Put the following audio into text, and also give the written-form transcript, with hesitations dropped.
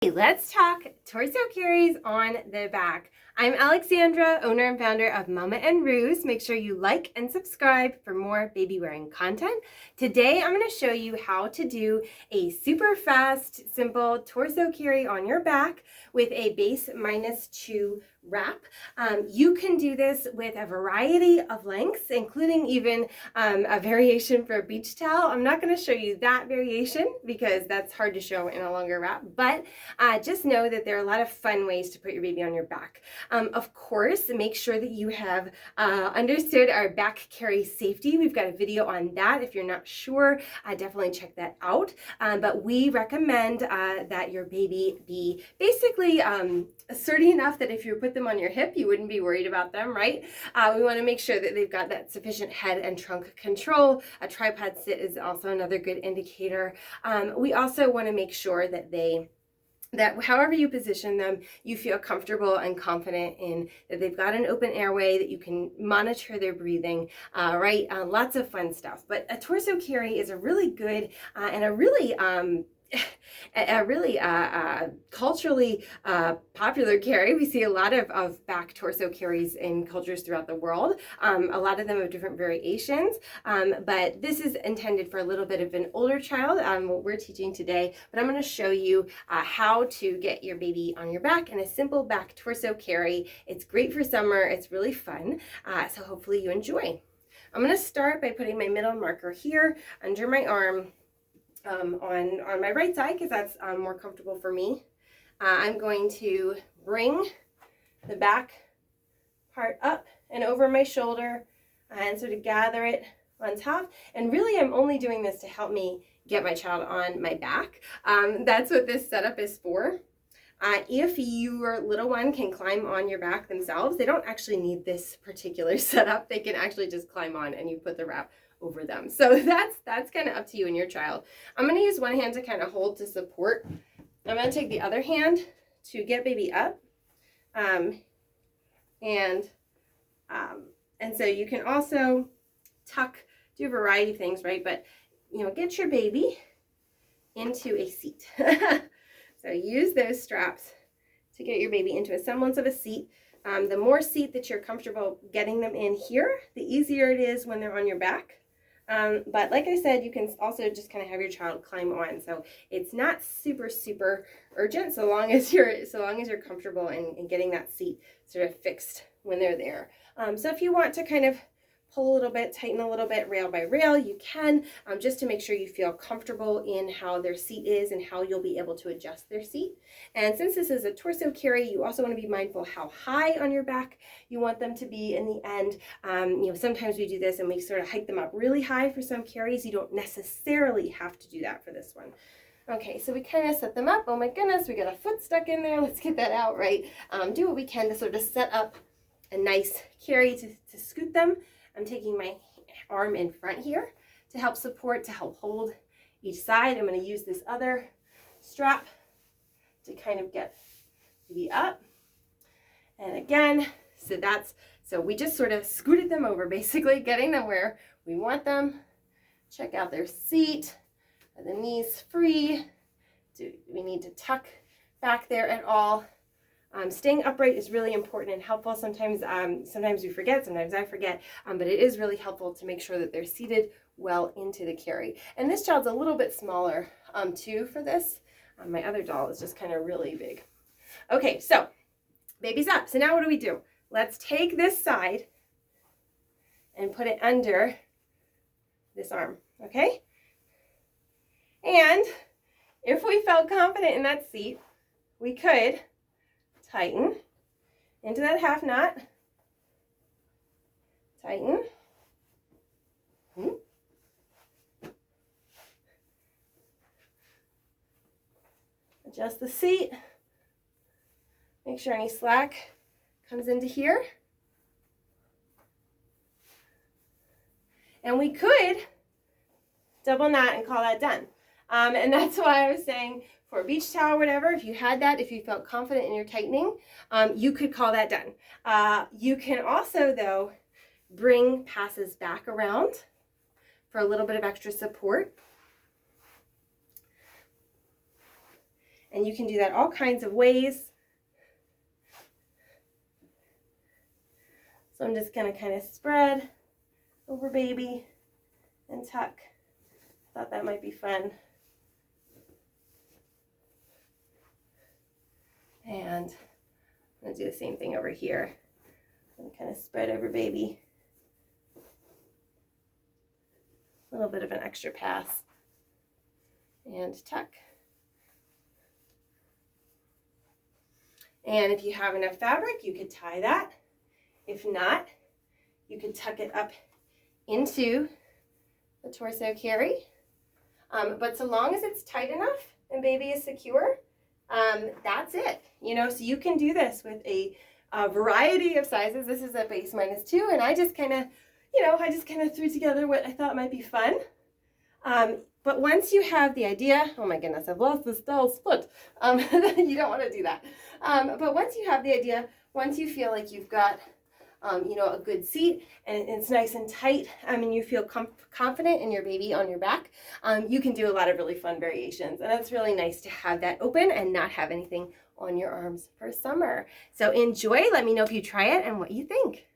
Let's talk torso carries on the back. I'm Alexandra, owner and founder of Mama and Ruse. Make sure you like and subscribe for more baby wearing content. Today I'm going to show you how to do a super fast, simple torso carry on your back with a base -2 wrap. You can do this with a variety of lengths, including even a variation for a beach towel. I'm not going to show you that variation because that's hard to show in a longer wrap, but just know that there are a lot of fun ways to put your baby on your back. Of course, make sure that you have understood our back carry safety. We've got a video on that. If you're not sure, definitely check that out. But we recommend that your baby be basically sturdy enough that if you put them on your hip, you wouldn't be worried about them, right? We want to make sure that they've got that sufficient head and trunk control. A tripod sit is also another good indicator. We also want to make sure that however you position them, you feel comfortable and confident in that they've got an open airway, that you can monitor their breathing, right? Lots of fun stuff. But a torso carry is a really good and a really culturally popular carry. We see a lot of back torso carries in cultures throughout the world. A lot of them have different variations, but this is intended for a little bit of an older child, what we're teaching today. But I'm going to show you how to get your baby on your back in a simple back torso carry. It's great for summer. It's really fun. So hopefully you enjoy. I'm going to start by putting my middle marker here under my arm, on my right side, because that's more comfortable for me. I'm going to bring the back part up and over my shoulder and sort of gather it on top. And really, I'm only doing this to help me get my child on my back. That's what this setup is for. If your little one can climb on your back themselves, they don't actually need this particular setup. They can actually just climb on and you put the wrap over them. So that's kind of up to you and your child. I'm going to use one hand to kind of hold to support. I'm going to take the other hand to get baby up. And so you can also do a variety of things, right? But, get your baby into a seat. So use those straps to get your baby into a semblance of a seat. The more seat that you're comfortable getting them in here, the easier it is when they're on your back. But like I said, you can also just kind of have your child climb on. So it's not super urgent so long as you're comfortable in getting that seat sort of fixed when they're there. So if you want to kind of pull a little bit, tighten a little bit, rail by rail, you can, just to make sure you feel comfortable in how their seat is and how you'll be able to adjust their seat. And since this is a torso carry, you also want to be mindful how high on your back you want them to be in the end. Sometimes we do this and we sort of hike them up really high for some carries. You don't necessarily have to do that for this one. Okay, so we kind of set them up. Oh my goodness, we got a foot stuck in there. Let's get that out, right? Do what we can to sort of set up a nice carry to scoot them. I'm taking my arm in front here to help support, to help hold each side. I'm going to use this other strap to kind of get the up. And again, so we just sort of scooted them over, basically getting them where we want them. Check out their seat. Are the knees free? Do we need to tuck back there at all? Staying upright is really important and helpful. Sometimes we forget, sometimes I forget, but it is really helpful to make sure that they're seated well into the carry. And this child's a little bit smaller too for this. My other doll is just kind of really big. Okay, so baby's up. So now what do? Let's take this side and put it under this arm, okay? And if we felt confident in that seat, we could tighten into that half knot, tighten, adjust the seat, make sure any slack comes into here, and we could double knot and call that done. And that's why I was saying, for a beach towel or whatever, if you had that, if you felt confident in your tightening, you could call that done. You can also, though, bring passes back around for a little bit of extra support. And you can do that all kinds of ways. So I'm just going to kind of spread over baby and tuck. Thought that might be fun. And I'm going to do the same thing over here. And kind of spread over baby. A little bit of an extra pass. And tuck. And if you have enough fabric, you could tie that. If not, you could tuck it up into the torso carry. But so long as it's tight enough and baby is secure, that's it. You know, so you can do this with a variety of sizes. This is a base -2, and I just kind of, you know, threw together what I thought might be fun. But once you have the idea, oh my goodness, I've lost the doll's foot. You don't want to do that. But once you have the idea, once you feel like you've got, you know, a good seat and it's nice and tight, and you feel confident in your baby on your back, you can do a lot of really fun variations. And it's really nice to have that open and not have anything on your arms for summer. So enjoy. Let me know if you try it and what you think.